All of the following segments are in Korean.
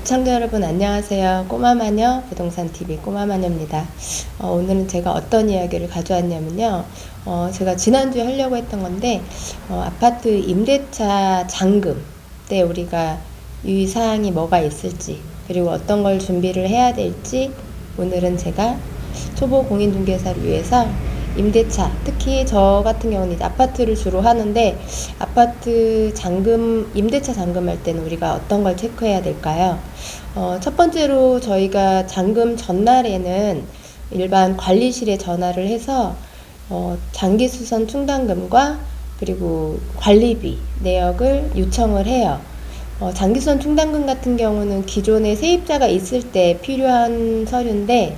시청자 여러분 안녕하세요. 꼬마마녀 부동산TV 꼬마마녀입니다. 오늘은 제가 어떤 이야기를 가져왔냐면요. 제가 지난주에 하려고 했던 건데 아파트 임대차 잔금 때 우리가 유의사항이 뭐가 있을지, 그리고 어떤 걸 준비를 해야 될지, 오늘은 제가 초보 공인중개사를 위해서 임대차, 특히 저 같은 경우는 이제 아파트를 주로 하는데, 아파트 잔금, 임대차 잔금할 때는 우리가 어떤 걸 체크해야 될까요? 첫 번째로 저희가 잔금 전날에는 일반 관리실에 전화를 해서 장기수선 충당금과 그리고 관리비 내역을 요청을 해요. 장기수선 충당금 같은 경우는 기존에 세입자가 있을 때 필요한 서류인데,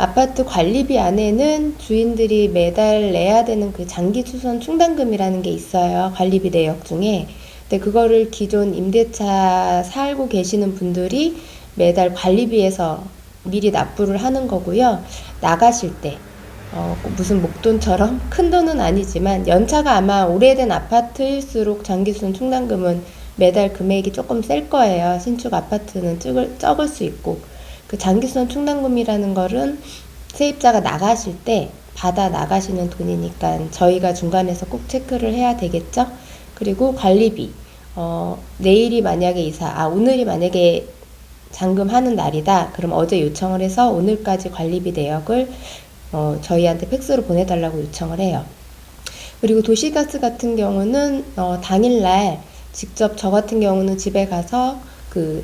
아파트 관리비 안에는 주인들이 매달 내야 되는 그 장기수선 충당금이라는 게 있어요. 관리비 내역 중에. 근데 그거를 기존 임대차 살고 계시는 분들이 매달 관리비에서 미리 납부를 하는 거고요. 나가실 때 무슨 목돈처럼 큰 돈은 아니지만, 연차가 아마 오래된 아파트일수록 장기수선 충당금은 매달 금액이 조금 셀 거예요. 신축 아파트는 적을 수 있고, 그 장기수선 충당금이라는 거는 세입자가 나가실 때 받아 나가시는 돈이니까 저희가 중간에서 꼭 체크를 해야 되겠죠. 그리고 관리비, 내일이 만약에 오늘이 만약에 잔금하는 날이다, 그럼 어제 요청을 해서 오늘까지 관리비 내역을 저희한테 팩스로 보내달라고 요청을 해요. 그리고 도시가스 같은 경우는 당일날 직접, 저 같은 경우는 집에 가서 그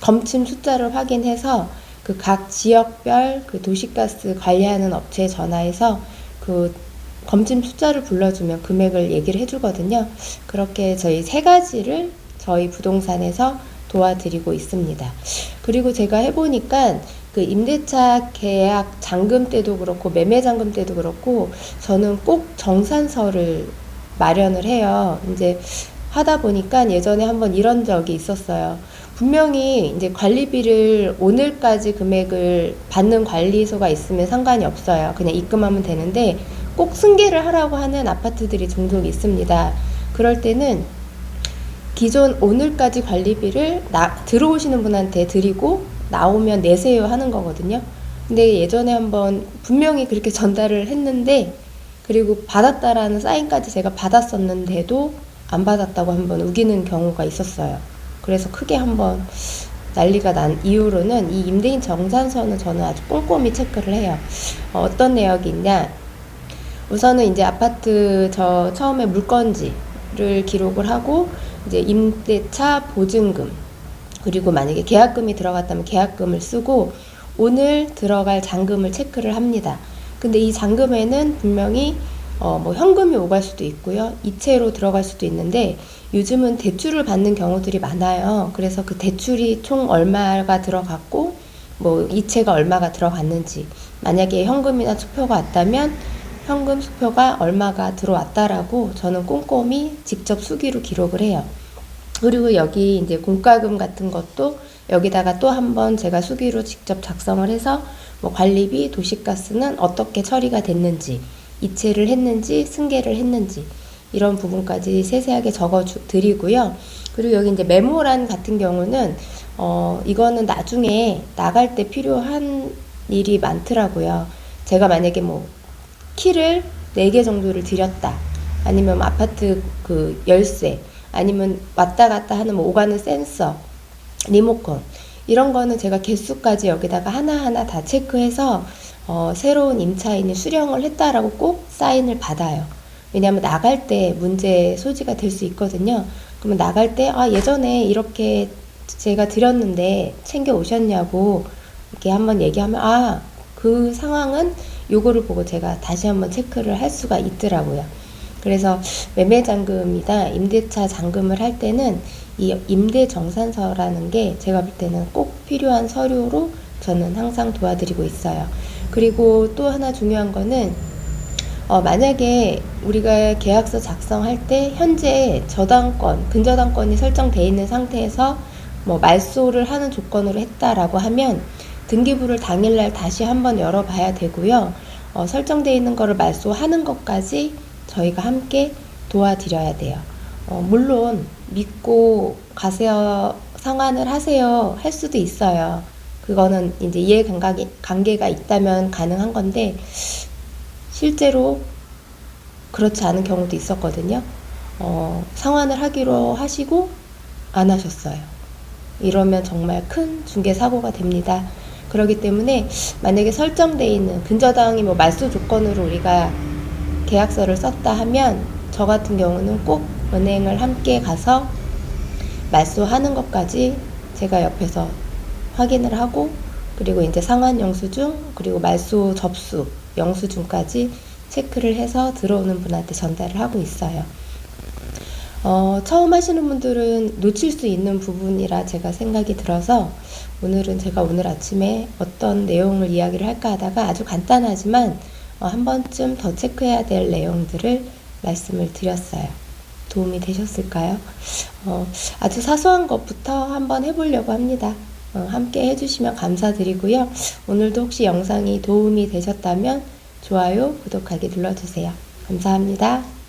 검침 숫자를 확인해서 그 각 지역별 그 도시가스 관리하는 업체에 전화해서 그 검침 숫자를 불러주면 금액을 얘기를 해주거든요. 그렇게 저희 세 가지를 저희 부동산에서 도와드리고 있습니다. 그리고 제가 해보니까 그 임대차 계약 잔금 때도 그렇고 매매 잔금 때도 그렇고 저는 꼭 정산서를 마련을 해요. 이제 하다 보니까 예전에 한번 이런 적이 있었어요. 분명히 이제 관리비를 오늘까지 금액을 받는 관리소가 있으면 상관이 없어요. 그냥 입금하면 되는데, 꼭 승계를 하라고 하는 아파트들이 종종 있습니다. 그럴 때는 기존 오늘까지 관리비를 들어오시는 분한테 드리고 나오면 내세요 하는 거거든요. 근데 예전에 한번 분명히 그렇게 전달을 했는데, 그리고 받았다라는 사인까지 제가 받았었는데도 안 받았다고 한번 우기는 경우가 있었어요. 그래서 크게 한번 난리가 난 이후로는 이 임대인 정산서는 저는 아주 꼼꼼히 체크를 해요. 어떤 내역이 있냐, 우선은 이제 아파트 저 처음에 물건지를 기록을 하고, 이제 임대차 보증금, 그리고 만약에 계약금이 들어갔다면 계약금을 쓰고 오늘 들어갈 잔금을 체크를 합니다. 근데 이 잔금에는 분명히 뭐 현금이 오갈 수도 있고요, 이체로 들어갈 수도 있는데, 요즘은 대출을 받는 경우들이 많아요. 그래서 그 대출이 총 얼마가 들어갔고 뭐 이체가 얼마가 들어갔는지, 만약에 현금이나 수표가 왔다면 현금 수표가 얼마가 들어왔다라고 저는 꼼꼼히 직접 수기로 기록을 해요. 그리고 여기 이제 공과금 같은 것도 여기다가 또 한번 제가 수기로 직접 작성을 해서 뭐 관리비, 도시가스는 어떻게 처리가 됐는지, 이체를 했는지 승계를 했는지, 이런 부분까지 세세하게 적어 드리고요. 그리고 여기 이제 메모란 같은 경우는 이거는 나중에 나갈 때 필요한 일이 많더라고요. 제가 만약에 뭐 키를 4개 정도를 드렸다, 아니면 아파트 그 열쇠, 아니면 왔다 갔다 하는 뭐 오가는 센서, 리모컨, 이런 거는 제가 개수까지 여기다가 하나하나 다 체크해서 새로운 임차인이 수령을 했다라고 꼭 사인을 받아요. 왜냐하면 나갈 때 문제 소지가 될 수 있거든요. 그러면 나갈 때 예전에 이렇게 제가 드렸는데 챙겨 오셨냐고 이렇게 한번 얘기하면 그 상황은 요거를 보고 제가 다시 한번 체크를 할 수가 있더라고요. 그래서 매매 잔금이나 임대차 잔금을 할 때는 이 임대 정산서라는 게 제가 볼 때는 꼭 필요한 서류로 저는 항상 도와드리고 있어요. 그리고 또 하나 중요한 거는 만약에 우리가 계약서 작성할 때 현재 저당권, 근저당권이 설정되어 있는 상태에서 뭐 말소를 하는 조건으로 했다라고 하면 등기부를 당일날 다시 한번 열어봐야 되고요. 설정되어 있는 거를 말소하는 것까지 저희가 함께 도와드려야 돼요. 물론 믿고 가셔서 상환을 하세요 할 수도 있어요. 그거는 이제 관계가 있다면 가능한 건데 실제로 그렇지 않은 경우도 있었거든요. 상환을 하기로 하시고 안 하셨어요. 이러면 정말 큰 중개 사고가 됩니다. 그렇기 때문에 만약에 설정되어 있는 근저당이 뭐 말소 조건으로 우리가 계약서를 썼다 하면 저 같은 경우는 꼭 은행을 함께 가서 말소하는 것까지 제가 옆에서 확인을 하고, 그리고 이제 상환 영수증 그리고 말소 접수 영수증까지 체크를 해서 들어오는 분한테 전달을 하고 있어요. 처음 하시는 분들은 놓칠 수 있는 부분이라 제가 생각이 들어서 오늘은 제가 오늘 아침에 어떤 내용을 이야기를 할까 하다가 아주 간단하지만 한 번쯤 더 체크해야 될 내용들을 말씀을 드렸어요. 도움이 되셨을까요? 아주 사소한 것부터 한번 해보려고 합니다. 함께 해주시면 감사드리고요. 오늘도 혹시 영상이 도움이 되셨다면 좋아요, 구독하기 눌러주세요. 감사합니다.